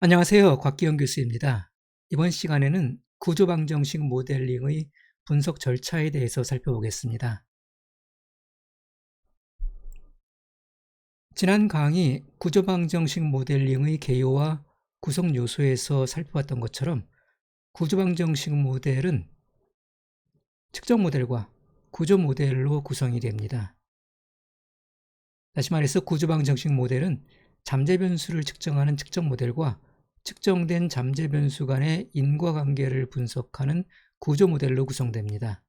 안녕하세요. 곽기영 교수입니다. 이번 시간에는 구조방정식 모델링의 분석 절차에 대해서 살펴보겠습니다. 지난 강의 구조방정식 모델링의 개요와 구성 요소에서 살펴봤던 것처럼 구조방정식 모델은 측정 모델과 구조 모델로 구성이 됩니다. 다시 말해서 구조방정식 모델은 잠재 변수를 측정하는 측정 모델과 측정된 잠재 변수 간의 인과관계를 분석하는 구조 모델로 구성됩니다.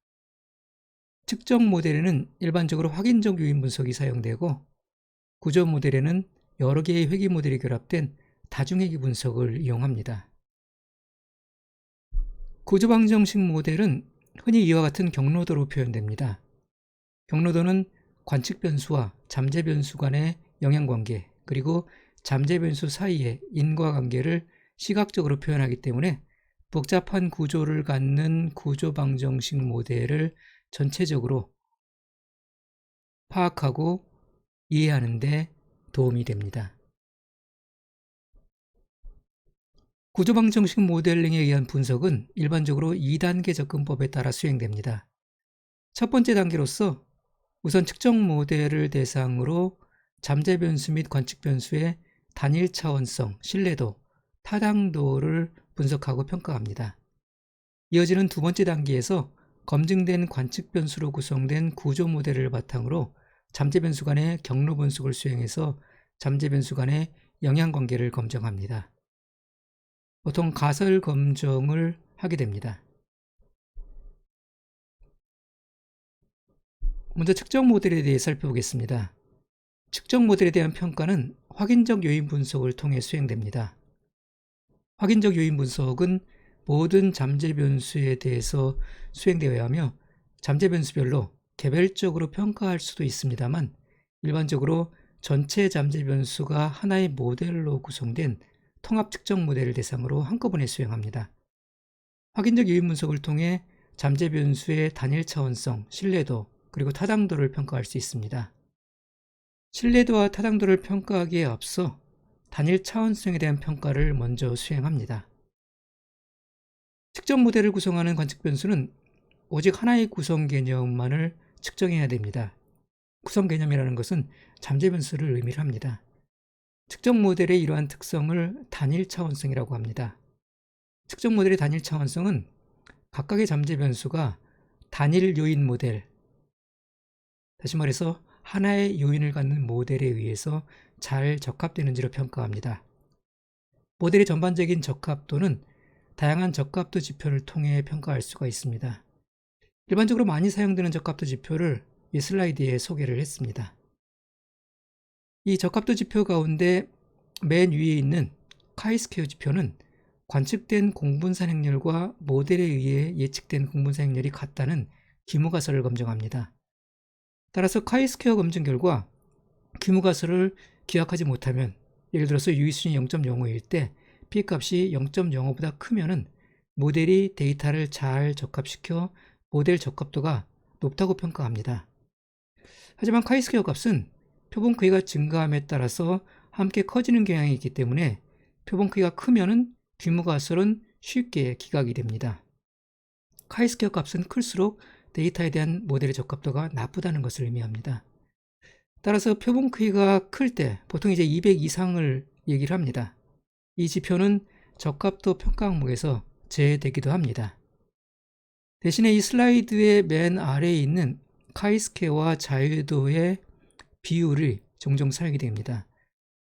측정 모델에는 일반적으로 확인적 요인 분석이 사용되고 구조 모델에는 여러 개의 회귀 모델이 결합된 다중회귀 분석을 이용합니다. 구조방정식 모델은 흔히 이와 같은 경로도로 표현됩니다. 경로도는 관측 변수와 잠재 변수 간의 영향관계 그리고 잠재 변수 사이의 인과관계를 시각적으로 표현하기 때문에 복잡한 구조를 갖는 구조방정식 모델을 전체적으로 파악하고 이해하는 데 도움이 됩니다. 구조방정식 모델링에 의한 분석은 일반적으로 2단계 접근법에 따라 수행됩니다. 첫 번째 단계로서 우선 측정 모델을 대상으로 잠재 변수 및 관측 변수의 단일 차원성, 신뢰도, 타당도를 분석하고 평가합니다. 이어지는 두 번째 단계에서 검증된 관측 변수로 구성된 구조 모델을 바탕으로 잠재 변수 간의 경로 분석을 수행해서 잠재 변수 간의 영향관계를 검증합니다. 보통 가설 검증을 하게 됩니다. 먼저 측정 모델에 대해 살펴보겠습니다. 측정 모델에 대한 평가는 확인적 요인 분석을 통해 수행됩니다. 확인적 요인 분석은 모든 잠재 변수에 대해서 수행되어야 하며 잠재 변수별로 개별적으로 평가할 수도 있습니다만 일반적으로 전체 잠재 변수가 하나의 모델로 구성된 통합 측정 모델을 대상으로 한꺼번에 수행합니다. 확인적 요인 분석을 통해 잠재 변수의 단일 차원성, 신뢰도, 그리고 타당도를 평가할 수 있습니다. 신뢰도와 타당도를 평가하기에 앞서 단일 차원성에 대한 평가를 먼저 수행합니다. 측정 모델을 구성하는 관측 변수는 오직 하나의 구성 개념만을 측정해야 됩니다. 구성 개념이라는 것은 잠재 변수를 의미를 합니다. 측정 모델의 이러한 특성을 단일 차원성이라고 합니다. 측정 모델의 단일 차원성은 각각의 잠재 변수가 단일 요인 모델, 다시 말해서 하나의 요인을 갖는 모델에 의해서 잘 적합되는지를 평가합니다. 모델의 전반적인 적합도는 다양한 적합도 지표를 통해 평가할 수가 있습니다. 일반적으로 많이 사용되는 적합도 지표를 이 슬라이드에 소개를 했습니다. 이 적합도 지표 가운데 맨 위에 있는 카이스퀘어 지표는 관측된 공분산 행렬과 모델에 의해 예측된 공분산 행렬이 같다는 기무가설을 검증합니다. 따라서 카이스퀘어 검증 결과 기무가설을 기억하지 못하면 예를 들어서 유의수준이 0.05일 때 P값이 0.05보다 크면은 모델이 데이터를 잘 적합시켜 모델 적합도가 높다고 평가합니다. 하지만 카이스퀘어 값은 표본 크기가 증가함에 따라서 함께 커지는 경향이 있기 때문에 표본 크기가 크면은 기무가설은 쉽게 기각이 됩니다. 카이스퀘어 값은 클수록 데이터에 대한 모델의 적합도가 나쁘다는 것을 의미합니다. 따라서 표본 크기가 클 때 보통 이제 200 이상을 얘기를 합니다. 이 지표는 적합도 평가 항목에서 제외되기도 합니다. 대신에 이 슬라이드의 맨 아래에 있는 카이스퀘어와 자유도의 비율이 종종 사용이 됩니다.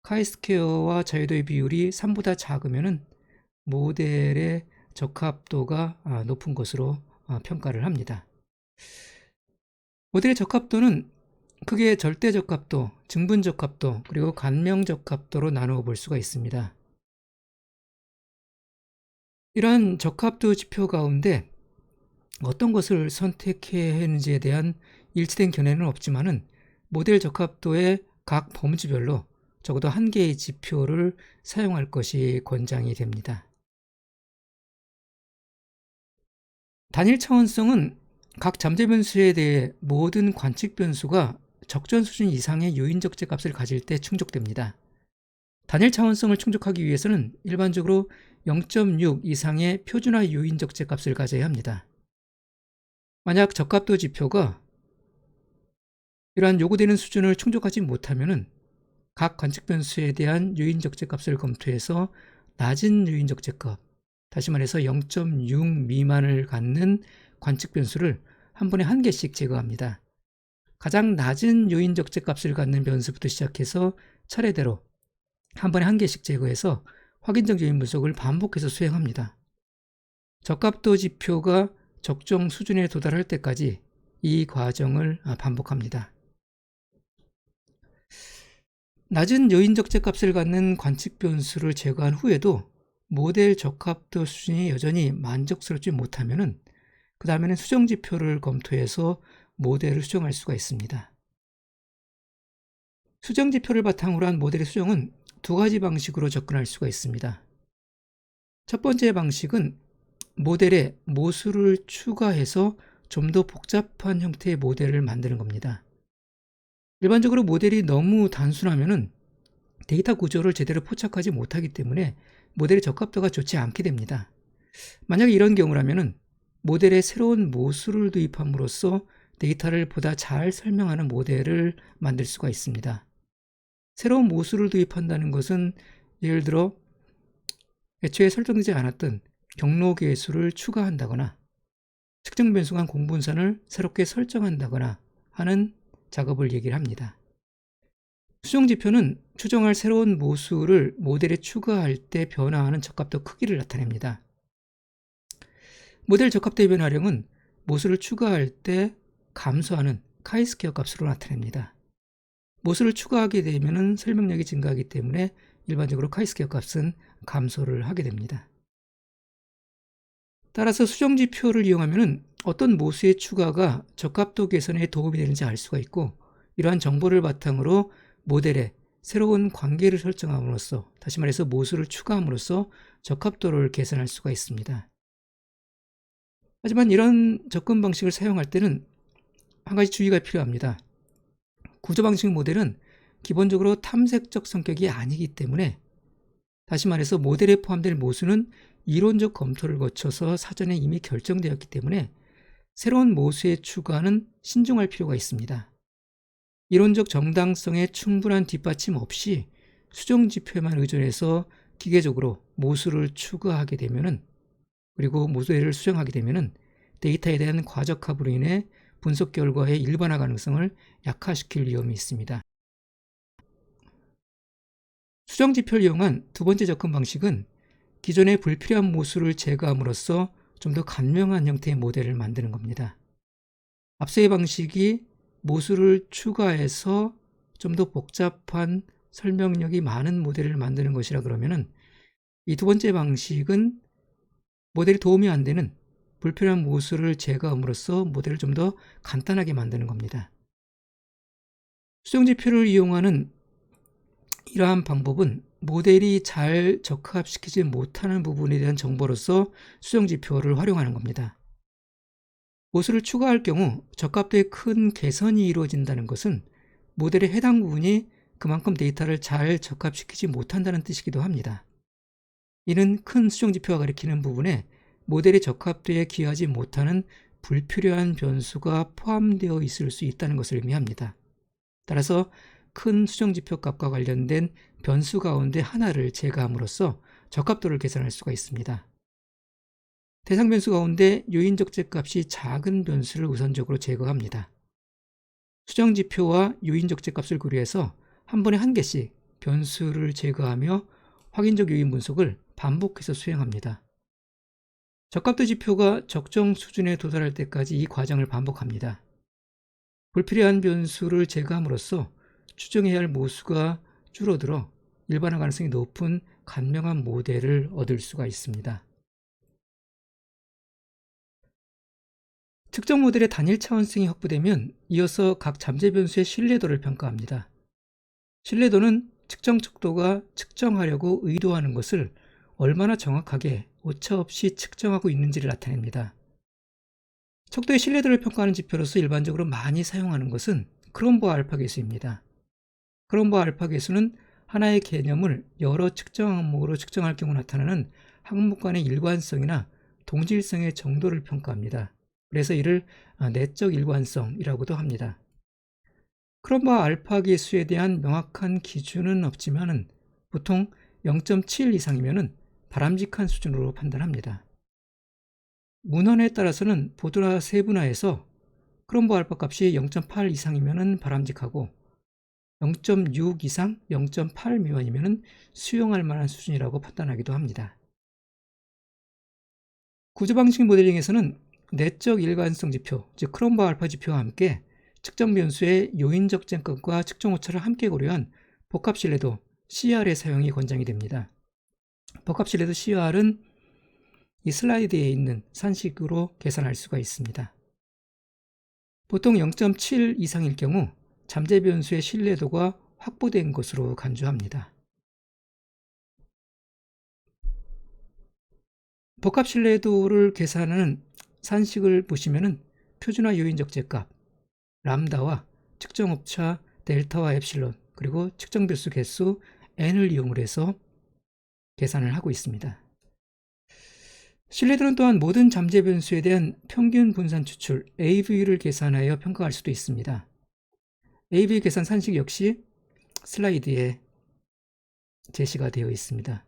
카이스퀘어와 자유도의 비율이 3보다 작으면 모델의 적합도가 높은 것으로 평가를 합니다. 모델의 적합도는 크게 절대 적합도, 증분 적합도, 그리고 간명 적합도로 나누어 볼 수가 있습니다. 이러한 적합도 지표 가운데 어떤 것을 선택해야 하는지에 대한 일치된 견해는 없지만은 모델 적합도의 각 범주별로 적어도 한 개의 지표를 사용할 것이 권장이 됩니다. 단일 차원성은 각 잠재 변수에 대해 모든 관측 변수가 적정 수준 이상의 요인 적재 값을 가질 때 충족됩니다. 단일 차원성을 충족하기 위해서는 일반적으로 0.6 이상의 표준화 요인 적재값을 가져야 합니다. 만약 적합도 지표가 이러한 요구되는 수준을 충족하지 못하면 각 관측 변수에 대한 요인 적재값을 검토해서 낮은 요인 적재값, 다시 말해서 0.6 미만을 갖는 관측 변수를 한 번에 한 개씩 제거합니다. 가장 낮은 요인 적재값을 갖는 변수부터 시작해서 차례대로 한 번에 한 개씩 제거해서 확인적 요인 분석을 반복해서 수행합니다. 적합도 지표가 적정 수준에 도달할 때까지 이 과정을 반복합니다. 낮은 요인 적재값을 갖는 관측 변수를 제거한 후에도 모델 적합도 수준이 여전히 만족스럽지 못하면 그 다음에는 수정 지표를 검토해서 모델을 수정할 수가 있습니다. 수정 지표를 바탕으로 한 모델의 수정은 두 가지 방식으로 접근할 수가 있습니다. 첫 번째 방식은 모델에 모수를 추가해서 좀 더 복잡한 형태의 모델을 만드는 겁니다. 일반적으로 모델이 너무 단순하면 데이터 구조를 제대로 포착하지 못하기 때문에 모델의 적합도가 좋지 않게 됩니다. 만약에 이런 경우라면 모델에 새로운 모수를 도입함으로써 데이터를 보다 잘 설명하는 모델을 만들 수가 있습니다. 새로운 모수를 도입한다는 것은 예를 들어 애초에 설정되지 않았던 경로 계수를 추가한다거나 측정 변수 간 공분선을 새롭게 설정한다거나 하는 작업을 얘기를 합니다. 수정 지표는 추정할 새로운 모수를 모델에 추가할 때 변화하는 적합도 크기를 나타냅니다. 모델 적합도의 변화량은 모수를 추가할 때 감소하는 카이스퀘어 값으로 나타냅니다. 모수를 추가하게 되면 설명력이 증가하기 때문에 일반적으로 카이스퀘어 값은 감소를 하게 됩니다. 따라서 수정 지표를 이용하면 어떤 모수의 추가가 적합도 개선에 도움이 되는지 알 수가 있고, 이러한 정보를 바탕으로 모델에 새로운 관계를 설정함으로써, 다시 말해서 모수를 추가함으로써 적합도를 개선할 수가 있습니다. 하지만 이런 접근 방식을 사용할 때는 한 가지 주의가 필요합니다. 구조 방식 모델은 기본적으로 탐색적 성격이 아니기 때문에, 다시 말해서 모델에 포함될 모수는 이론적 검토를 거쳐서 사전에 이미 결정되었기 때문에 새로운 모수의 추가는 신중할 필요가 있습니다. 이론적 정당성에 충분한 뒷받침 없이 수정 지표에만 의존해서 기계적으로 모수를 추가하게 되면은, 그리고 모델을 수정하게 되면은 데이터에 대한 과적합으로 인해 분석 결과의 일반화 가능성을 약화시킬 위험이 있습니다. 수정 지표를 이용한 두 번째 접근 방식은 기존의 불필요한 모수를 제거함으로써 좀 더 간명한 형태의 모델을 만드는 겁니다. 앞서의 방식이 모수를 추가해서 좀 더 복잡한 설명력이 많은 모델을 만드는 것이라 그러면은, 이 두 번째 방식은 모델이 도움이 안 되는 불필요한 모수를 제거함으로써 모델을 좀 더 간단하게 만드는 겁니다. 수정 지표를 이용하는 이러한 방법은 모델이 잘 적합시키지 못하는 부분에 대한 정보로서 수정 지표를 활용하는 겁니다. 모수를 추가할 경우 적합도에 큰 개선이 이루어진다는 것은 모델의 해당 부분이 그만큼 데이터를 잘 적합시키지 못한다는 뜻이기도 합니다. 이는 큰 수정 지표가 가리키는 부분에 모델의 적합도에 기여하지 못하는 불필요한 변수가 포함되어 있을 수 있다는 것을 의미합니다. 따라서 큰 수정 지표 값과 관련된 변수 가운데 하나를 제거함으로써 적합도를 개선할 수가 있습니다. 대상 변수 가운데 요인 적재 값이 작은 변수를 우선적으로 제거합니다. 수정 지표와 요인 적재 값을 고려해서 한 번에 한 개씩 변수를 제거하며 확인적 요인 분석을 반복해서 수행합니다. 적합도 지표가 적정 수준에 도달할 때까지 이 과정을 반복합니다. 불필요한 변수를 제거함으로써 추정해야 할 모수가 줄어들어 일반화 가능성이 높은 간명한 모델을 얻을 수가 있습니다. 특정 모델의 단일 차원성이 확보되면 이어서 각 잠재 변수의 신뢰도를 평가합니다. 신뢰도는 측정 척도가 측정하려고 의도하는 것을 얼마나 정확하게 오차없이 측정하고 있는지를 나타냅니다. 척도의 신뢰도를 평가하는 지표로서 일반적으로 많이 사용하는 것은 크롬보아 알파 계수입니다. 크롬보아 알파 계수는 하나의 개념을 여러 측정 항목으로 측정할 경우 나타나는 항목 간의 일관성이나 동질성의 정도를 평가합니다. 그래서 이를 내적 일관성이라고도 합니다. 크롬바 알파 계수에 대한 명확한 기준은 없지만 보통 0.7 이상이면 바람직한 수준으로 판단합니다. 문헌에 따라서는 보드라 세분화에서 크롬바 알파 값이 0.8 이상이면 바람직하고 0.6 이상, 0.8 미만이면 수용할 만한 수준이라고 판단하기도 합니다. 구조방식 모델링에서는 내적 일관성 지표, 즉 크롬바 알파 지표와 함께 측정 변수의 요인적 쟁값과 측정 오차를 함께 고려한 복합 신뢰도 CR의 사용이 권장이 됩니다. 복합 신뢰도 CR은 이 슬라이드에 있는 산식으로 계산할 수가 있습니다. 보통 0.7 이상일 경우 잠재 변수의 신뢰도가 확보된 것으로 간주합니다. 복합 신뢰도를 계산하는 산식을 보시면은 표준화 요인적 값 람다와 측정 오차 델타와 엡실론 그리고 측정 변수 개수 n을 이용을 해서 계산을 하고 있습니다. 신뢰도는 또한 모든 잠재 변수에 대한 평균 분산 추출 AV를 계산하여 평가할 수도 있습니다. AV 계산 산식 역시 슬라이드에 제시가 되어 있습니다.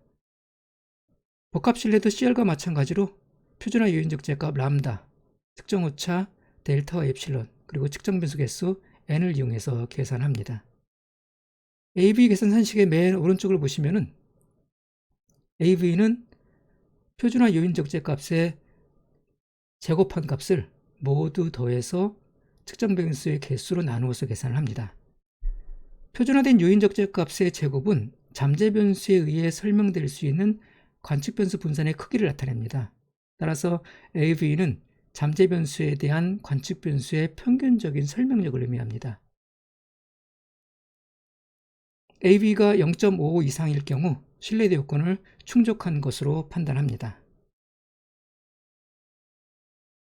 복합 신뢰도 CR과 마찬가지로 표준화 요인적 값 람다, 측정 오차 델타와 엡실론 그리고 측정 변수 개수 n을 이용해서 계산합니다. AV 계산 산식의 맨 오른쪽을 보시면은 AV는 표준화 요인적 값의 제곱한 값을 모두 더해서 측정 변수의 개수로 나누어서 계산을 합니다. 표준화된 요인적 값의 제곱은 잠재 변수에 의해 설명될 수 있는 관측 변수 분산의 크기를 나타냅니다. 따라서 AV는 잠재 변수에 대한 관측 변수의 평균적인 설명력을 의미합니다. AV가 0.5 이상일 경우 신뢰도 요건을 충족한 것으로 판단합니다.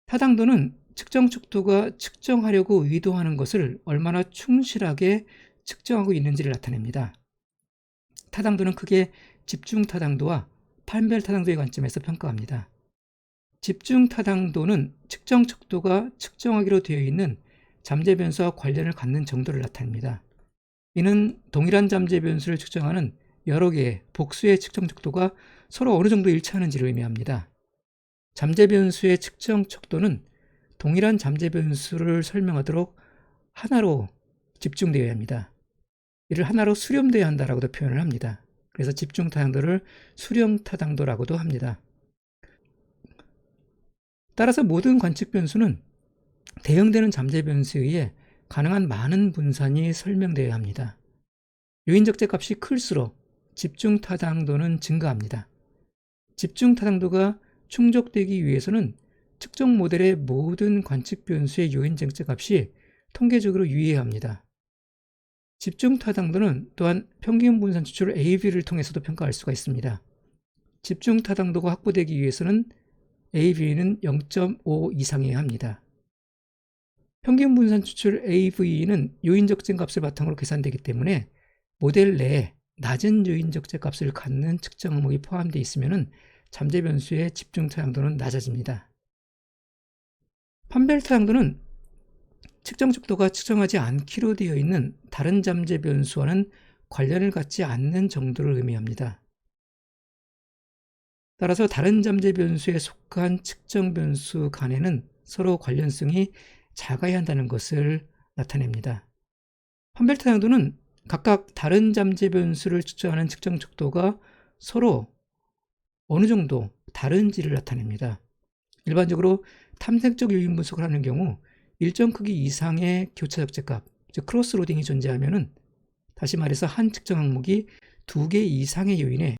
타당도는 측정 척도가 측정하려고 의도하는 것을 얼마나 충실하게 측정하고 있는지를 나타냅니다. 타당도는 크게 집중 타당도와 판별 타당도의 관점에서 평가합니다. 집중 타당도는 측정 척도가 측정하기로 되어 있는 잠재 변수와 관련을 갖는 정도를 나타냅니다. 이는 동일한 잠재 변수를 측정하는 여러 개의 복수의 측정 척도가 서로 어느 정도 일치하는지를 의미합니다. 잠재 변수의 측정 척도는 동일한 잠재 변수를 설명하도록 하나로 집중되어야 합니다. 이를 하나로 수렴되어야 한다라고도 표현을 합니다. 그래서 집중 타당도를 수렴 타당도라고도 합니다. 따라서 모든 관측 변수는 대응되는 잠재 변수에 의해 가능한 많은 분산이 설명되어야 합니다. 요인적 값이 클수록 집중 타당도는 증가합니다. 집중 타당도가 충족되기 위해서는 측정 모델의 모든 관측 변수의 요인적 값이 통계적으로 유의해야 합니다. 집중 타당도는 또한 평균 분산 추출 AV를 통해서도 평가할 수가 있습니다. 집중 타당도가 확보되기 위해서는 AV는 0.5 이상이어야 합니다. 평균 분산 추출 AV는 요인적 값을 바탕으로 계산되기 때문에 모델 내에 낮은 요인적 값을 갖는 측정 항목이 포함되어 있으면 잠재 변수의 집중 타당도는 낮아집니다. 판별 타당도는 측정 척도가 측정하지 않기로 되어 있는 다른 잠재 변수와는 관련을 갖지 않는 정도를 의미합니다. 따라서 다른 잠재 변수에 속한 측정 변수 간에는 서로 관련성이 작아야 한다는 것을 나타냅니다. 판별 타당도는 각각 다른 잠재 변수를 측정하는 측정 척도가 서로 어느 정도 다른지를 나타냅니다. 일반적으로 탐색적 요인 분석을 하는 경우 일정 크기 이상의 교차 적재값, 즉 크로스 로딩이 존재하면은 다시 말해서 한 측정 항목이 2개 이상의 요인에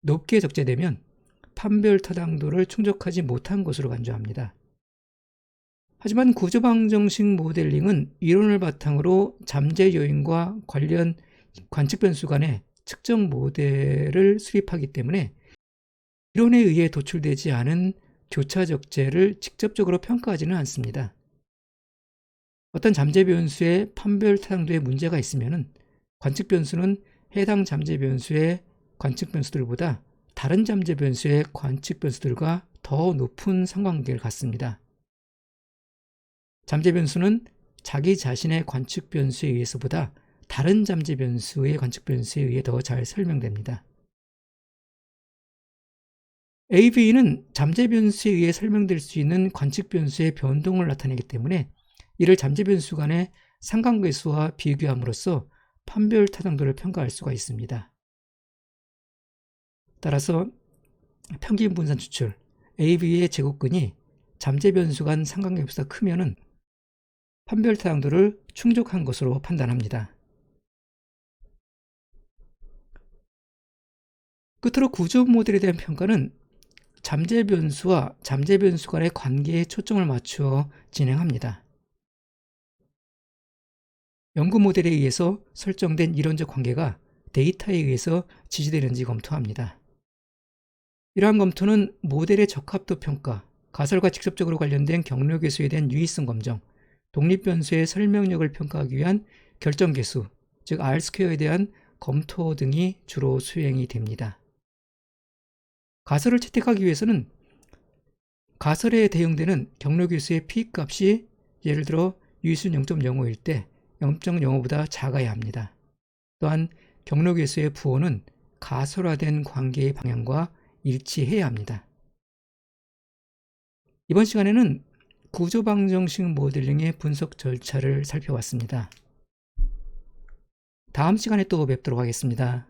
높게 적재되면 판별 타당도를 충족하지 못한 것으로 간주합니다. 하지만 구조방정식 모델링은 이론을 바탕으로 잠재 요인과 관련 관측 변수 간의 측정 모델을 수립하기 때문에 이론에 의해 도출되지 않은 교차 적재를 직접적으로 평가하지는 않습니다. 어떤 잠재 변수의 판별 타당도에 문제가 있으면 관측 변수는 해당 잠재 변수의 관측 변수들보다 다른 잠재 변수의 관측 변수들과 더 높은 상관관계를 갖습니다. 잠재 변수는 자기 자신의 관측 변수에 의해서보다 다른 잠재 변수의 관측 변수에 의해 더 잘 설명됩니다. AV는 잠재 변수에 의해 설명될 수 있는 관측 변수의 변동을 나타내기 때문에 이를 잠재 변수 간의 상관계수와 비교함으로써 판별 타당도를 평가할 수가 있습니다. 따라서 평균 분산 추출 AV의 제곱근이 잠재 변수 간 상관계보다 크면은 판별 타당도를 충족한 것으로 판단합니다. 끝으로 구조 모델에 대한 평가는 잠재 변수와 잠재 변수 간의 관계에 초점을 맞추어 진행합니다. 연구 모델에 의해서 설정된 이론적 관계가 데이터에 의해서 지지되는지 검토합니다. 이러한 검토는 모델의 적합도 평가, 가설과 직접적으로 관련된 경로계수에 대한 유의성 검정, 독립변수의 설명력을 평가하기 위한 결정계수, 즉 R 스퀘어에 대한 검토 등이 주로 수행이 됩니다. 가설을 채택하기 위해서는 가설에 대응되는 경로계수의 P값이 예를 들어 유의수 0.05일 때 0.05보다 작아야 합니다. 또한 경로계수의 부호는 가설화된 관계의 방향과 일치해야 합니다. 이번 시간에는 구조방정식 모델링의 분석 절차를 살펴봤습니다. 다음 시간에 또 뵙도록 하겠습니다.